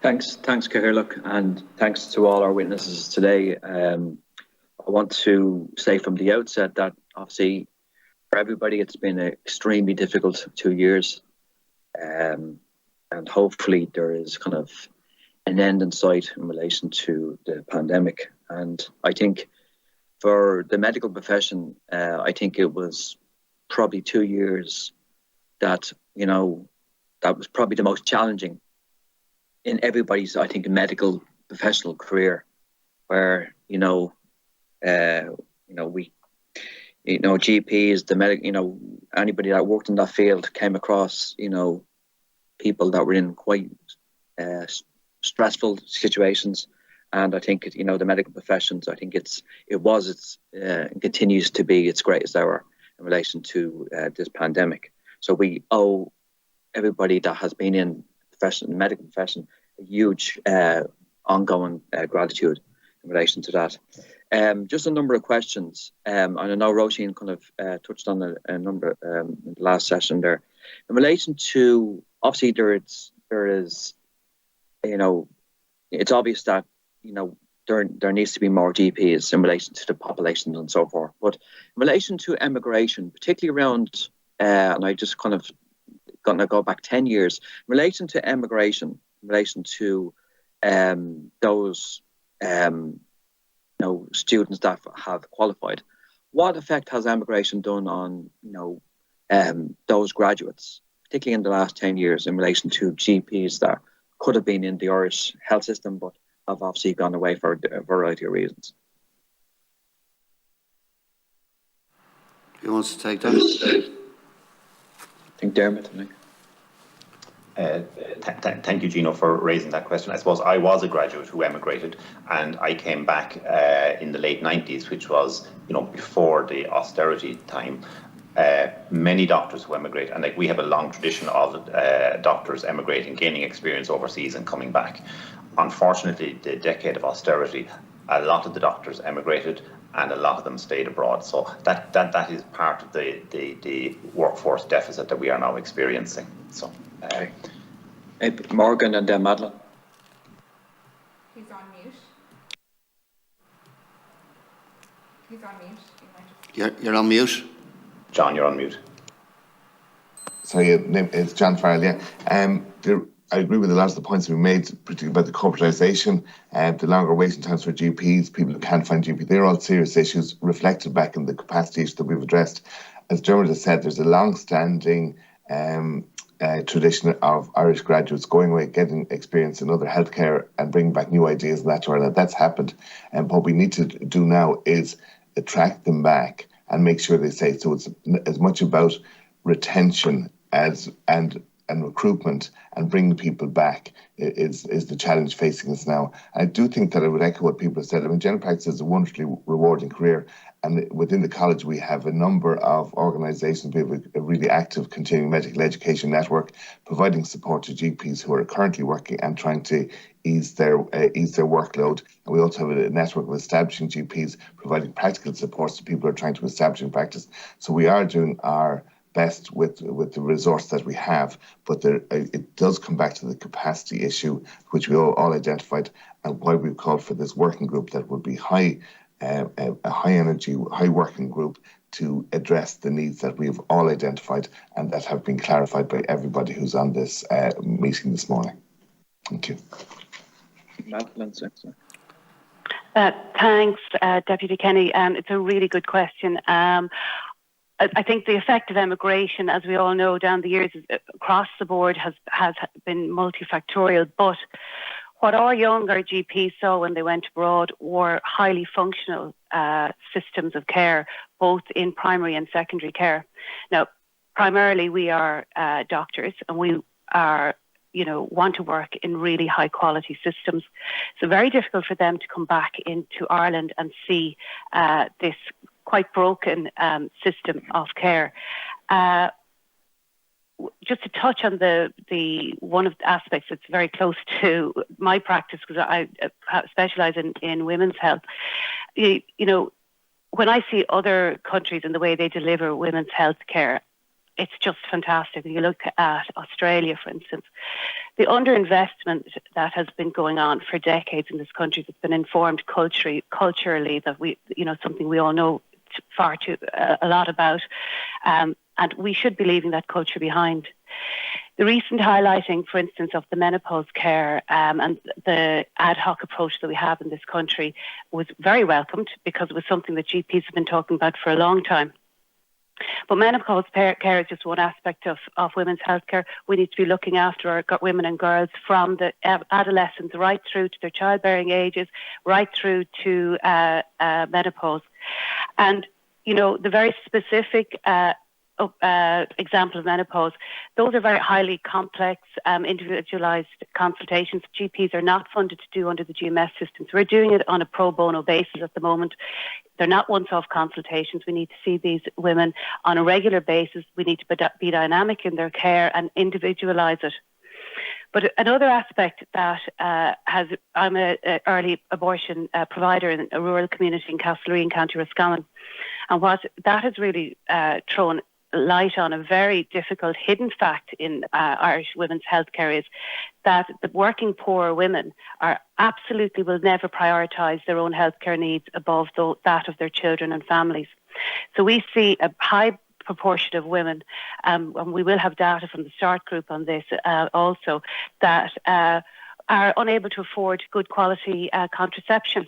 Thanks, Cahirlook, and thanks to all our witnesses today. I want to say from the outset that obviously for everybody it's been an extremely difficult 2 years, and hopefully there is kind of an end in sight in relation to the pandemic. And I think for the medical profession, I think it was probably 2 years that, that was probably the most challenging in everybody's, I think, medical professional career, where, GPs, the medic, anybody that worked in that field came across, people that were in quite stressful situations. And I think, the medical professions, I think it continues to be its greatest hour in relation to this pandemic. So we owe everybody that has been in the medical profession a huge ongoing gratitude in relation to that. Just a number of questions, and I know Roisin kind of touched on a number in the last session there. In relation to, obviously there is, it's obvious that, there needs to be more GPs in relation to the population and so forth. But in relation to emigration, particularly around, and I just kind of going to go back 10 years, in relation to emigration, in relation to those students that have qualified, what effect has emigration done on those graduates, particularly in the last 10 years, in relation to GPs that could have been in the Irish health system but have obviously gone away for a variety of reasons? Who wants to take that? I think Dermot. Thank you, Gino, for raising that question. I suppose I was a graduate who emigrated, and I came back in the late 90s, which was, before the austerity time. Many doctors who emigrate, and we have a long tradition of doctors emigrating, gaining experience overseas and coming back. Unfortunately, the decade of austerity, a lot of the doctors emigrated and a lot of them stayed abroad. So that is part of the workforce deficit that we are now experiencing. So, Morgan and then Madeleine. He's on mute. You're on mute. John, you're on mute. Sorry, it's John Farrell, yeah. I agree with a lot of the points we made, particularly about the corporatisation, the longer waiting times for GPs, people who can't find GPs. They're all serious issues reflected back in the capacity issue that we've addressed. As Dermot has said, there's a long-standing tradition of Irish graduates going away, getting experience in other healthcare and bringing back new ideas and that sort of. That's happened. And what we need to do now is attract them back and make sure they stay. So it's as much about retention and recruitment, and bringing people back is the challenge facing us now. I do think that I would echo what people have said. I mean, general practice is a wonderfully rewarding career, and within the college we have a number of organisations. We have a really active continuing medical education network, providing support to GPs who are currently working and trying to ease their workload. And we also have a network of establishing GPs, providing practical supports to people who are trying to establish in practice. So we are doing our best with the resource that we have, but it does come back to the capacity issue, which we all identified, and why we've called for this working group that would be a high energy, high working group to address the needs that we've all identified and that have been clarified by everybody who's on this meeting this morning. Thank you. Thanks, Deputy Kenny. It's a really good question. I think the effect of emigration, as we all know, down the years across the board has been multifactorial. But what our younger GPs saw when they went abroad were highly functional systems of care, both in primary and secondary care. Now, primarily we are doctors, and we are, want to work in really high quality systems. So very difficult for them to come back into Ireland and see this quite broken system of care. Just to touch on the one of the aspects that's very close to my practice, because I specialise in women's health. When I see other countries and the way they deliver women's health care, it's just fantastic. When you look at Australia, for instance, the underinvestment that has been going on for decades in this country, that's been informed culturally, that something we all know far too a lot about, and we should be leaving that culture behind. The recent highlighting, for instance, of the menopause care and the ad hoc approach that we have in this country was very welcomed, because it was something that GPs have been talking about for a long time. But menopause care is just one aspect of women's healthcare. We need to be looking after our women and girls from the adolescence right through to their childbearing ages, right through to menopause. And, the very specific example of menopause, those are very highly complex, individualised consultations. GPs are not funded to do under the GMS system. So we're doing it on a pro bono basis at the moment. They're not once-off consultations. We need to see these women on a regular basis. We need to be dynamic in their care and individualise it. But another aspect that I'm an early abortion provider in a rural community in Castlereagh, County Roscommon, and what that has really thrown light on a very difficult hidden fact in Irish women's healthcare is that the working poor women will never prioritise their own healthcare needs above that of their children and families. So we see a high proportion of women, and we will have data from the START group on this also, that are unable to afford good quality contraception.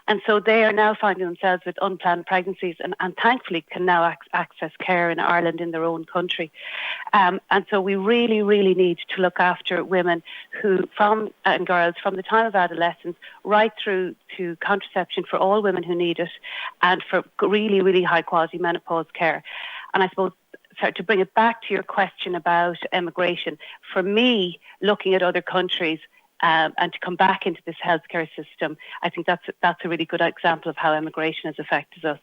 And so they are now finding themselves with unplanned pregnancies and thankfully can now access care in Ireland in their own country. And so we really, really need to look after women and girls from the time of adolescence right through to contraception for all women who need it, and for really, really high quality menopause care. And I suppose, to bring it back to your question about immigration, for me, looking at other countries, and to come back into this healthcare system, I think that's a really good example of how immigration has affected us.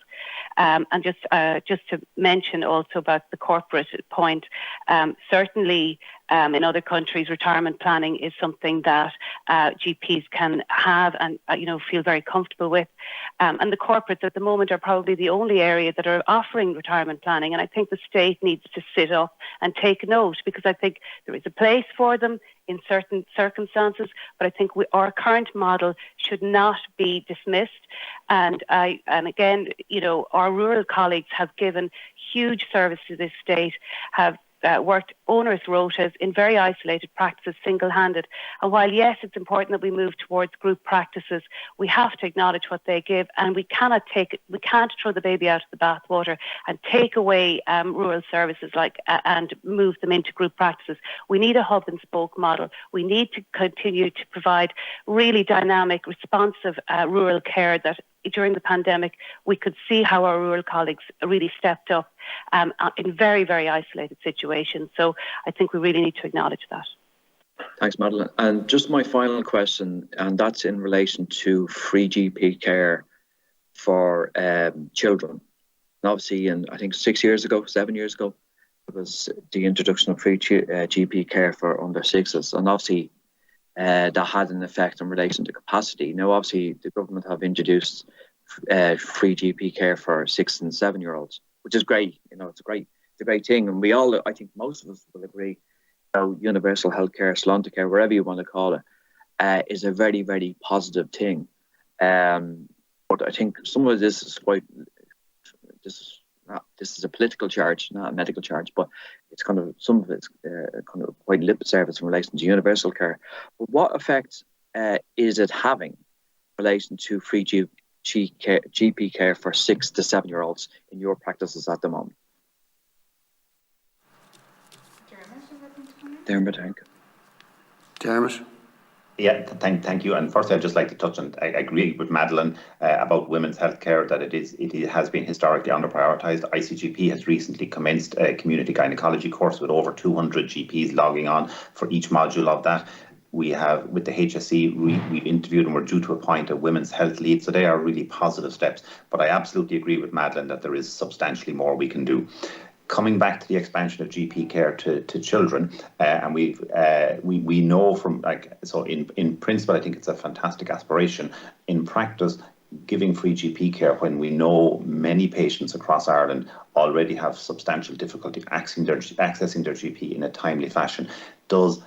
And just to mention also about the corporate point, certainly in other countries, retirement planning is something that GPs can have and feel very comfortable with. And the corporates at the moment are probably the only area that are offering retirement planning. And I think the state needs to sit up and take note, because I think there is a place for them in certain circumstances, but I think our current model should not be dismissed. And again, our rural colleagues have given huge service to this state, have worked onerous rotas in very isolated practices, single-handed. And while, yes, it's important that we move towards group practices, we have to acknowledge what they give, and we can't throw the baby out of the bathwater and take away rural services and move them into group practices. We need a hub and spoke model. We need to continue to provide really dynamic, responsive rural care that during the pandemic, we could see how our rural colleagues really stepped up in very, very isolated situations. So I think we really need to acknowledge that. Thanks, Madeleine. And just my final question, and that's in relation to free GP care for children. And obviously, I think 7 years ago, it was the introduction of free GP care for under sixes. And obviously, that had an effect in relation to capacity. Now, obviously, the government have introduced free GP care for 6 and 7 year olds, which is great. It's a great thing, and I think most of us will agree. Universal healthcare, Slánta care, wherever you want to call it, is a very, very positive thing. But I think some of this is this is a political charge, not a medical charge, but it's some of it's kind of quite lip service in relation to universal care. But what effect is it having in relation to free GP care for 6 to 7 year olds in your practices at the moment? Dermot, thank you. Dermot? Yeah, thank you. And firstly, I'd just like to touch on, I agree with Madeleine about women's healthcare, that it has been historically under-prioritised. ICGP has recently commenced a community gynaecology course with over 200 GPs logging on for each module of that. We have, with the HSE, we've interviewed and we're due to appoint a women's health lead. So they are really positive steps. But I absolutely agree with Madeleine that there is substantially more we can do. Coming back to the expansion of GP care to children, and we know from so in principle, I think it's a fantastic aspiration. In practice, giving free GP care when we know many patients across Ireland already have substantial difficulty accessing their GP in a timely fashion does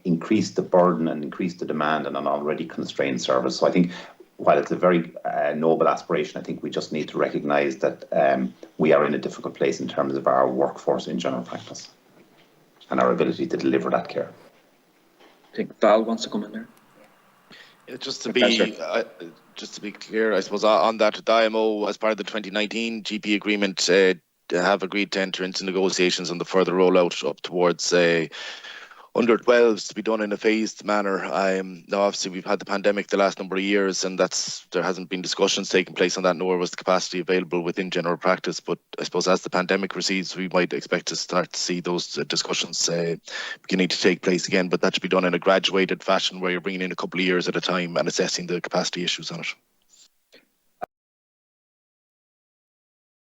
increase the burden and increase the demand on an already constrained service. So I think while it's a very noble aspiration, I think we just need to recognise that we are in a difficult place in terms of our workforce in general practice and our ability to deliver that care. I think Val wants to come in there. Just to be clear, I suppose on that, the IMO, as part of the 2019 GP agreement, have agreed to enter into negotiations on the further rollout up towards under 12s to be done in a phased manner. Now, obviously, we've had the pandemic the last number of years, and there hasn't been discussions taking place on that, nor was the capacity available within general practice. But I suppose as the pandemic recedes, we might expect to start to see those discussions beginning to take place again. But that should be done in a graduated fashion, where you're bringing in a couple of years at a time and assessing the capacity issues on it.